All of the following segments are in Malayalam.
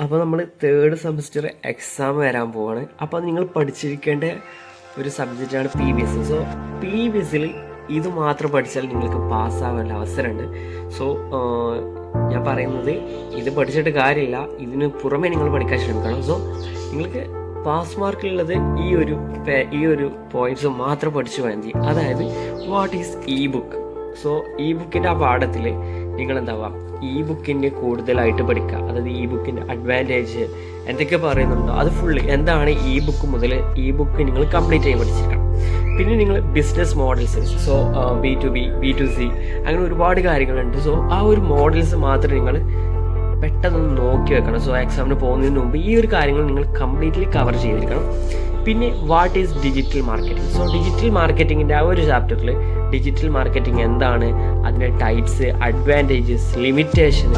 അപ്പോൾ നമ്മൾ തേർഡ് സെമസ്റ്റർ എക്സാം വരാൻ പോവാണ്. അപ്പോൾ നിങ്ങൾ പഠിച്ചിരിക്കേണ്ട ഒരു സബ്ജക്റ്റാണ് PBS. സോ PBSൽ ഇത് മാത്രം പഠിച്ചാൽ നിങ്ങൾക്ക് പാസ്സാവാനുള്ള അവസരമുണ്ട്. സോ ഞാൻ പറയുന്നത് ഇത് പഠിച്ചിട്ട് കാര്യമില്ല, ഇതിന് പുറമെ നിങ്ങൾ പഠിക്കാൻ ശ്രമിക്കണം. സോ നിങ്ങൾക്ക് പാസ് മാർക്കുള്ളത് ഈ ഒരു പോയിന്റ്സ് മാത്രം പഠിച്ചു മതി. അതായത് വാട്ട് ഈസ് ബുക്ക്. സോ ബുക്കിൻ്റെ ആ പാഠത്തിൽ നിങ്ങൾ എന്താവാം ബുക്കിൻ്റെ കൂടുതലായിട്ട് പഠിക്കുക. അതായത് ബുക്കിൻ്റെ അഡ്വാൻറ്റേജ് എന്തൊക്കെ പറയുന്നുണ്ടോ അത് ഫുള്ള് എന്താണ് ബുക്ക് മുതൽ ബുക്ക് നിങ്ങൾ കംപ്ലീറ്റ് ചെയ്യാൻ പഠിച്ചിരിക്കണം. പിന്നെ നിങ്ങൾ business models, so B2B B2C അങ്ങനെ ഒരുപാട് കാര്യങ്ങളുണ്ട്. സോ ആ ഒരു മോഡൽസ് മാത്രം നിങ്ങൾ പെട്ടെന്ന് നോക്കി വെക്കണം. സോ എക്സാമിന് പോകുന്നതിന് മുമ്പ് ഈ ഒരു കാര്യങ്ങൾ നിങ്ങൾ കംപ്ലീറ്റ്ലി കവർ ചെയ്തിരിക്കണം. പിന്നെ what is digital marketing. So digital മാർക്കറ്റിങ്ങിൻ്റെ ആ ഒരു ചാപ്റ്ററിൽ ഡിജിറ്റൽ മാർക്കറ്റിംഗ് എന്താണ്, അതിൻ്റെ ടൈപ്സ്, അഡ്വാൻറ്റേജസ്, ലിമിറ്റേഷൻ,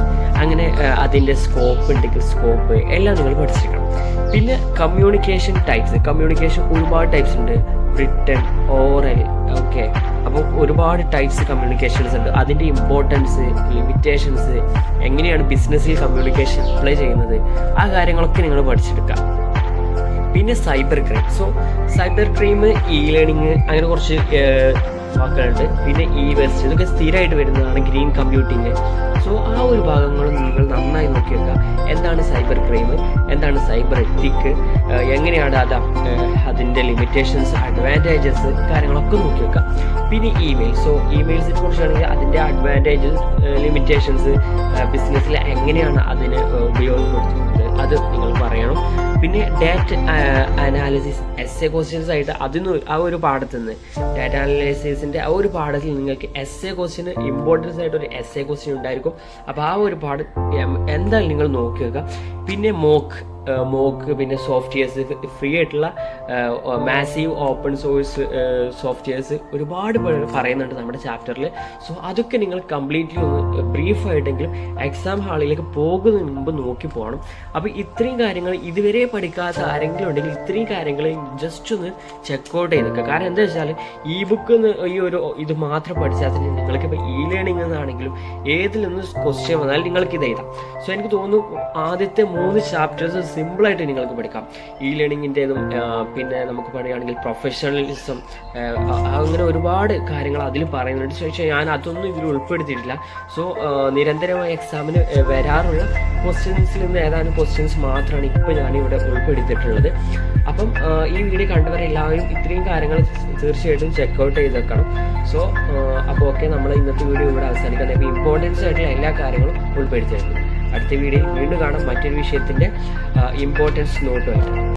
അങ്ങനെ അതിൻ്റെ സ്കോപ്പ് ഉണ്ടെങ്കിൽ സ്കോപ്പ് എല്ലാം നിങ്ങൾ പഠിച്ചിരിക്കണം. പിന്നെ കമ്മ്യൂണിക്കേഷൻ ടൈപ്സ്. കമ്മ്യൂണിക്കേഷൻ ഒരുപാട് ടൈപ്സ് ഉണ്ട്, റിട്ടൺ, ഓറൽ, ഓക്കെ. അപ്പോൾ ഒരുപാട് ടൈപ്സ് കമ്മ്യൂണിക്കേഷൻസ് ഉണ്ട്. അതിൻ്റെ ഇമ്പോർട്ടൻസ്, ലിമിറ്റേഷൻസ്, എങ്ങനെയാണ് ബിസിനസ്സിൽ കമ്മ്യൂണിക്കേഷൻ അപ്ലൈ ചെയ്യുന്നത്, ആ കാര്യങ്ങളൊക്കെ നിങ്ങൾ പഠിച്ചെടുക്കുക. പിന്നെ cyber crime. So cyber crime, learning, അങ്ങനെ കുറച്ച് വാക്കുകളുണ്ട്. പിന്നെ വേസ്റ്റ്, ഇതൊക്കെ സ്ഥിരമായിട്ട് വരുന്നതാണ്. Green computing. സോ ആ ഒരു ഭാഗങ്ങളും നിങ്ങൾ നന്നായി നോക്കി വെക്കുക. എന്താണ് സൈബർ ക്രൈം, എന്താണ് സൈബർ എത്തിക്ക്, എങ്ങനെയാണ് അതിൻ്റെ ലിമിറ്റേഷൻസ്, അഡ്വാൻറ്റേജസ്, കാര്യങ്ങളൊക്കെ നോക്കി വെക്കുക. പിന്നെ സോ ഇമെയിൽസിനെ കുറിച്ചാണെങ്കിൽ അതിൻ്റെ അഡ്വാൻറ്റേജസ്, ലിമിറ്റേഷൻസ്, ബിസിനസ്സിൽ എങ്ങനെയാണ് അതിനെ ഉപയോഗപ്പെടുത്തുന്നത് അത് നിങ്ങൾ പറയണം. പിന്നെ ഡാറ്റ അനാലിസിസ്, ക്വസ്റ്റ്യൻസ് ആയിട്ട് ആ ഒരു പാഠത്തിൽ നിന്ന് ഡാറ്റ അനാലിസിസിൻ്റെ ആ ഒരു പാഠത്തിൽ നിങ്ങൾക്ക് ക്വസ്റ്റ്യന് ഇമ്പോർട്ടൻസ് ആയിട്ട് ഒരു ക്വസ്റ്റ്യൻ ഉണ്ടായിരിക്കും. അപ്പോൾ ആ ഒരു പാഠം എന്തായാലും നിങ്ങൾ നോക്കി വെക്കുക. പിന്നെ മോക്ക് പിന്നെ സോഫ്റ്റ്വെയർസ്, ഫ്രീ ആയിട്ടുള്ള മാസീവ് ഓപ്പൺ സോഴ്സ് സോഫ്റ്റ്വെയർസ് ഒരുപാട് പറയുന്നുണ്ട് നമ്മുടെ ചാപ്റ്ററിൽ. സോ അതൊക്കെ നിങ്ങൾ കംപ്ലീറ്റ്ലി ഒന്ന് ബ്രീഫായിട്ടെങ്കിലും എക്സാം ഹാളിലേക്ക് പോകുന്നതിന് മുമ്പ് നോക്കി പോകണം. അപ്പോൾ ഇത്രയും കാര്യങ്ങൾ ഇതുവരെ പഠിക്കാത്ത ആരെങ്കിലും ഉണ്ടെങ്കിൽ ഇത്രയും കാര്യങ്ങൾ ജസ്റ്റ് ഒന്ന് ചെക്കൗട്ട് ചെയ്തേക്കുക. കാരണം എന്താ വെച്ചാൽ ബുക്ക് ഇത് മാത്രം പഠിച്ചാൽ തന്നെ നിങ്ങൾക്കിപ്പോൾ ലേണിംഗ് എന്നാണെങ്കിലും ഏതിൽ നിന്ന് ക്വസ്റ്റ്യൻ വന്നാൽ നിങ്ങൾക്ക് ഇത് എഴുതാം. സോ എനിക്ക് തോന്നുന്നു ആദ്യത്തെ 3 ചാപ്റ്റേഴ്സ് സിമ്പിളായിട്ട് നിങ്ങൾക്ക് പഠിക്കാം. ലേണിങ്ങിൻ്റെതും പിന്നെ നമുക്ക് പറയുകയാണെങ്കിൽ പ്രൊഫഷണലിസം, അങ്ങനെ ഒരുപാട് കാര്യങ്ങൾ അതിൽ പറയുന്നുണ്ട്. പക്ഷേ ഞാൻ അതൊന്നും ഇതിൽ ഉൾപ്പെടുത്തിയിട്ടില്ല. സോ നിരന്തരമായ എക്സാമിന് വരാറുള്ള ക്വസ്റ്റ്യൻസിൽ നിന്ന് ഏതാനും ക്വസ്റ്റ്യൻസ് മാത്രമാണ് ഇപ്പോൾ ഞാനിവിടെ ഉൾപ്പെടുത്തിയിട്ടുള്ളത്. അപ്പം ഈ വീഡിയോ കണ്ടവരെല്ലാവരും ഇത്രയും കാര്യങ്ങൾ തീർച്ചയായിട്ടും ചെക്കൗട്ട് ചെയ്ത് വെക്കണം. സോ അപ്പോൾ ഓക്കെ, നമ്മൾ ഇന്നത്തെ വീഡിയോ ഇവിടെ അവസാനിക്കുന്നത്. അപ്പോൾ ഇമ്പോർട്ടൻസ് ആയിട്ടുള്ള എല്ലാ കാര്യങ്ങളും ഉൾപ്പെടുത്തിയിട്ടുണ്ട്. അടുത്ത വീഡിയോയിൽ വീണ്ടും കാണാം മറ്റൊരു വിഷയത്തിൻ്റെ ഇമ്പോർട്ടൻസ് നോട്ടുമായിട്ട്.